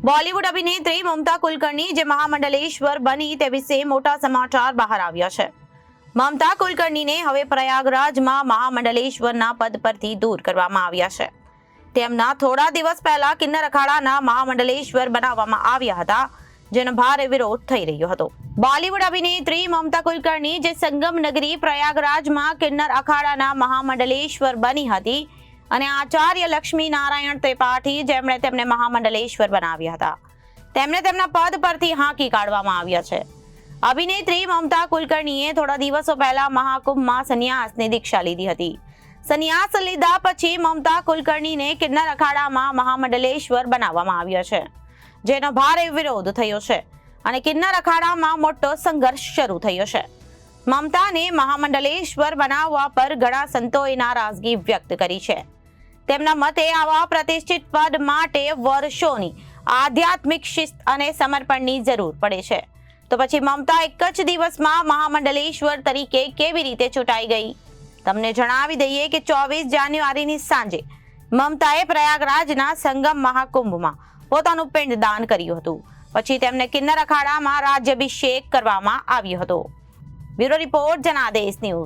બોલિવૂડ અભિનેત્રી મમતા કુલકર્ણી જે મહામંડલેશ્વર બની તે વિશે મોટા સમાચાર બહાર આવ્યા છે. મમતા કુલકર્ણીને હવે પ્રયાગરાજમાં મહામંડલેશ્વરના પદ પરથી દૂર કરવામાં આવ્યા છે. તેમના થોડા દિવસ પહેલા કિન્નર અખાડાના મહામંડલેશ્વર બનાવવામાં આવ્યા હતા, જેનો ભારે વિરોધ થઈ રહ્યો હતો. બોલિવૂડ અભિનેત્રી મમતા કુલકર્ણી જે સંગમ નગરી પ્રયાગરાજમાં કિન્નર અખાડાના મહામંડલેશ્વર બની હતી અને આચાર્ય લક્ષ્મી નારાયણ ત્રિપાઠી જેમણે તેમને મહામંડલેશ્વર બનાવ્યા હતા, તેમને તેમના પદ પરથી હાંકી કાઢવામાં આવ્યા છે. અભિનેત્રી મમતા કુલકર્ણીએ થોડા દિવસો પહેલા મહાકુંભમાં સંન્યાસની દીક્ષા લીધી હતી. સંન્યાસ લીધા પછી મમતા કુલકર્ણીને કિન્નર અખાડામાં મહામંડલેશ્વર બનાવવામાં આવ્યો છે, જેનો ભારે વિરોધ થયો છે અને કિન્નર અખાડામાં મોટો સંઘર્ષ શરૂ થયો છે. મમતાને મહામંડલેશ્વર બનાવવા પર ઘણા સંતોએ નારાજગી વ્યક્ત કરી છે. તેમના મતે આવા પ્રતિષ્ઠિત પદ માટે વર્ષોની આધ્યાત્મિક શિસ્ત અને સમર્પણની જરૂર પડે છે. તો પછી મમતા એક જ દિવસમાં મહામંડલેશ્વર તરીકે કેવી રીતે ચૂંટાઈ ગઈ? તમને જણાવી દઈએ કે 24 જાન્યુઆરીની સાંજે મમતાએ પ્રયાગરાજના સંગમ મહાકુંભમાં પોતાનું પિંડ દાન કર્યું હતું. પછી તેમને કિન્નર અખાડામાં રાજ્યાભિષેક કરવામાં આવ્યો હતો. Bureau report, Janadesh news.